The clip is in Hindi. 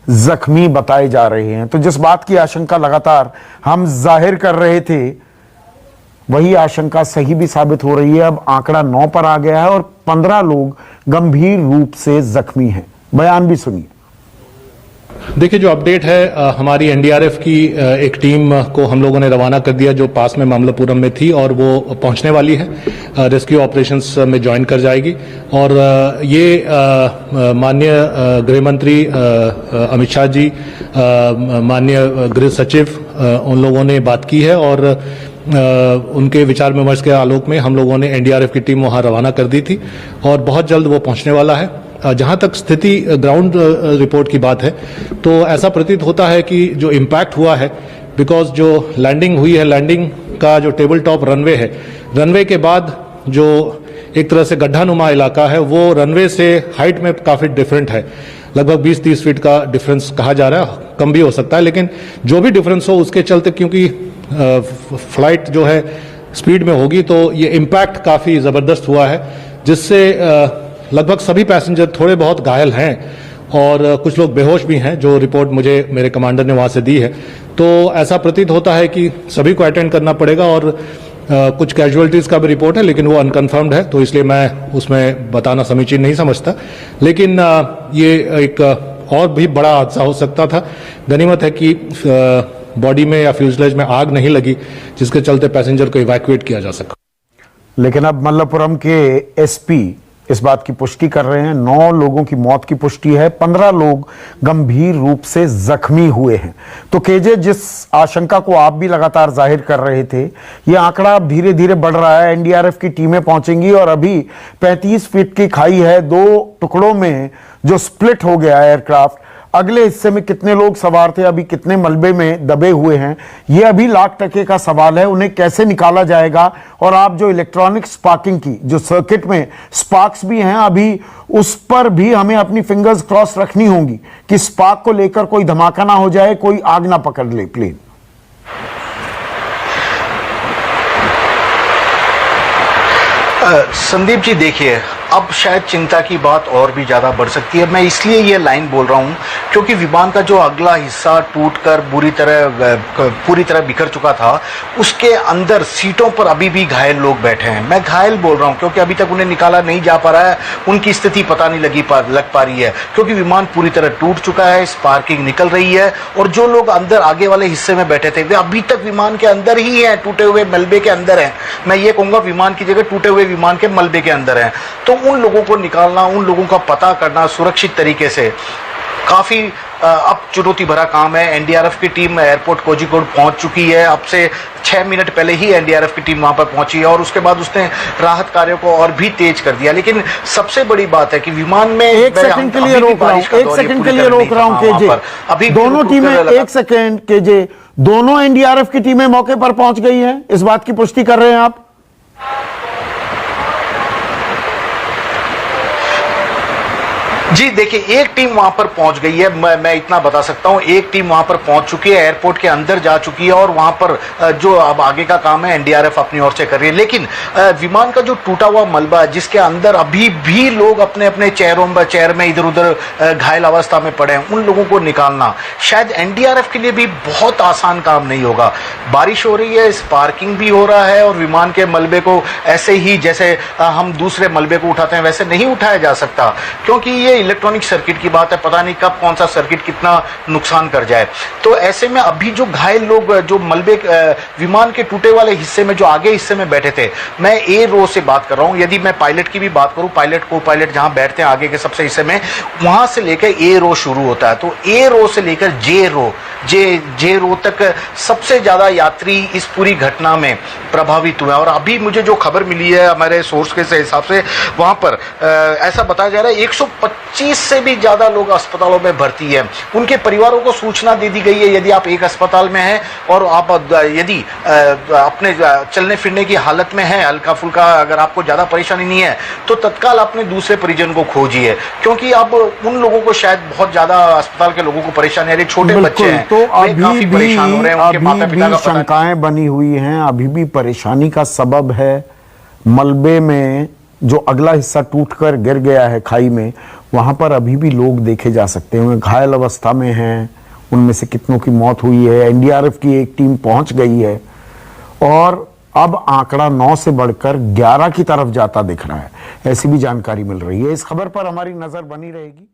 जख्मी बताए जा रहे हैं। तो जिस बात की आशंका लगातार हम जाहिर कर रहे थे, वही आशंका सही भी साबित हो रही है। अब आंकड़ा 9 पर आ गया है और 15 लोग गंभीर रूप से जख्मी हैं। बयान भी सुनिए। देखिए, जो अपडेट है, हमारी एनडीआरएफ की एक टीम को हम लोगों ने रवाना कर दिया जो पास में मामलापुरम में थी, और वो पहुंचने वाली है, रेस्क्यू ऑपरेशंस में ज्वाइन कर जाएगी। और ये माननीय गृह मंत्री अमित शाह जी, माननीय गृह सचिव, उन लोगों ने बात की है, और उनके विचार विमर्श के आलोक में हम लोगों ने एनडीआरएफ की टीम वहां रवाना कर दी थी, और बहुत जल्द वो पहुंचने वाला है। जहां तक स्थिति ग्राउंड रिपोर्ट की बात है, तो ऐसा प्रतीत होता है कि जो इम्पैक्ट हुआ है, बिकॉज जो लैंडिंग हुई है, लैंडिंग का जो टेबल टॉप रनवे है, रनवे के बाद जो एक तरह से गड्ढानुमा इलाका है, वो रनवे से हाइट में काफी डिफरेंट है। लगभग 20-30 फीट का डिफरेंस कहा जा रहा है, कम भी हो सकता है, लेकिन जो भी डिफरेंस हो उसके चलते, क्योंकि फ्लाइट जो है स्पीड में होगी, तो ये इम्पैक्ट काफी जबरदस्त हुआ है, जिससे लगभग सभी पैसेंजर थोड़े बहुत घायल हैं, और कुछ लोग बेहोश भी हैं, जो रिपोर्ट मुझे मेरे कमांडर ने वहां से दी है। तो ऐसा प्रतीत होता है कि सभी को अटेंड करना पड़ेगा, और कुछ कैजुअलिटीज का भी रिपोर्ट है, लेकिन वो अनकन्फर्म्ड है, तो इसलिए मैं उसमें बताना समीचीन नहीं समझता। लेकिन ये एक और भी बड़ा हादसा हो सकता था। गनीमत है कि बॉडी में या फ्यूजलेज में आग नहीं लगी, जिसके चलते पैसेंजर को इवैक्यूएट किया जा सका। लेकिन अब मल्लपुरम के एसपी इस बात की पुष्टि कर रहे हैं। 9 लोगों की मौत की पुष्टि है, 15 लोग गंभीर रूप से जख्मी हुए हैं। तो केजे, जिस आशंका को आप भी लगातार जाहिर कर रहे थे, ये आंकड़ा अब धीरे धीरे बढ़ रहा है। एनडीआरएफ की टीमें पहुंचेंगी और अभी 35 फीट की खाई है, 2 टुकड़ों में जो स्प्लिट हो गया है एयरक्राफ्ट। अगले हिस्से में कितने लोग सवार थे, अभी कितने मलबे में दबे हुए हैं, यह अभी लाख टके का सवाल है। उन्हें कैसे निकाला जाएगा, और आप जो इलेक्ट्रॉनिक स्पार्किंग की जो सर्किट में स्पार्क्स भी हैं, अभी उस पर भी हमें अपनी फिंगर्स क्रॉस रखनी होंगी कि स्पार्क को लेकर कोई धमाका ना हो जाए, कोई आग ना पकड़ ले प्लेन। संदीप जी, देखिए, अब शायद चिंता की बात और भी ज़्यादा बढ़ सकती है। मैं इसलिए ये लाइन बोल रहा हूँ क्योंकि विमान का जो अगला हिस्सा टूटकर पूरी तरह बिखर चुका था, उसके अंदर सीटों पर अभी भी घायल लोग बैठे हैं। मैं घायल बोल रहा हूँ क्योंकि अभी तक उन्हें निकाला नहीं जा पा रहा है, उनकी स्थिति पता नहीं लग पा रही है, क्योंकि विमान पूरी तरह टूट चुका है, स्पार्किंग निकल रही है, और जो लोग अंदर आगे वाले हिस्से में बैठे थे वे अभी तक विमान के अंदर ही हैं, टूटे हुए मलबे के अंदर हैं। मैं ये कहूँगा विमान की जगह टूटे हुए विमान के मलबे के अंदर हैं। तो उन लोगों को निकालना, उन लोगों का पता करना सुरक्षित तरीके से काफी अब चुनौती भरा काम है। एनडीआरएफ की टीम एयरपोर्ट कोझिकोड पहुंच चुकी है। अब से 6 मिनट पहले ही एनडीआरएफ की टीम वहां पर पहुंची है, और उसके बाद उसने राहत कार्यों को और भी तेज कर दिया। लेकिन सबसे बड़ी बात है कि विमान में एक सेकंड के लिए रोक रहा हूं केजे, अभी दोनों टीमें, एक सेकंड केजे, दोनों एनडीआरएफ की टीमें मौके पर पहुंच गई हैं, इस बात की पुष्टि कर रहे हैं आप? जी देखिए, एक टीम वहां पर पहुंच गई है, मैं इतना बता सकता हूं। एक टीम वहां पर पहुंच चुकी है, एयरपोर्ट के अंदर जा चुकी है, और वहां पर जो अब आगे का काम है एनडीआरएफ अपनी ओर से कर रही है। लेकिन विमान का जो टूटा हुआ मलबा है, जिसके अंदर अभी भी लोग अपने अपने चेयर में इधर उधर घायल अवस्था में पड़े हैं, उन लोगों को निकालना शायद एनडीआरएफ के लिए भी बहुत आसान काम नहीं होगा। बारिश हो रही है, स्पार्किंग भी हो रहा है, और विमान के मलबे को ऐसे ही जैसे हम दूसरे मलबे को उठाते हैं वैसे नहीं उठाया जा सकता, क्योंकि ये इलेक्ट्रॉनिक सर्किट की बात है, पता नहीं कब कौन सा सर्किट कितना नुकसान कर जाए। तो ऐसे में अभी जो घायल लोग, जो मलबे विमान के टूटे वाले हिस्से में जो आगे हिस्से में बैठे थे, मैं ए रो से बात कर रहा हूं। यदि मैं पायलट की भी बात करूं, पायलट को पायलट जहां बैठते हैं आगे के सबसे हिस्से में, वहां से लेकर ए रो शुरू होता है। तो ए रो से लेकर जे रो तक सबसे ज्यादा यात्री इस पूरी घटना में प्रभावित हुए। और अभी मुझे जो खबर मिली है हमारे सोर्स के हिसाब से, वहां पर ऐसा बताया जा रहा है 125 से भी ज्यादा लोग अस्पतालों में भर्ती है। उनके परिवारों को सूचना दे दी गई है, यदि आप एक अस्पताल में हैं और आप यदि अपने चलने फिरने की हालत में हैं, हल्का फुल्का, अगर आपको ज्यादा परेशानी नहीं है, तो तत्काल अपने दूसरे परिजन को खोजिए, क्योंकि अब उन लोगों को शायद बहुत ज्यादा अस्पताल के लोगों को परेशानी आ रही है। छोटे बच्चे हैं, तो अभी परेशान हो रहे हैं, उनके माता पिता का शंकाएं बनी हुई हैं। अभी भी परेशानी का सबब है मलबे में जो अगला हिस्सा टूटकर गिर गया है खाई में, वहां पर अभी भी लोग देखे जा सकते हैं, घायल अवस्था में हैं, उनमें से कितनों की मौत हुई है। एनडीआरएफ की एक टीम पहुंच गई है और अब आंकड़ा 9 से बढ़कर 11 की तरफ जाता दिख रहा है, ऐसी भी जानकारी मिल रही है। इस खबर पर हमारी नजर बनी रहेगी।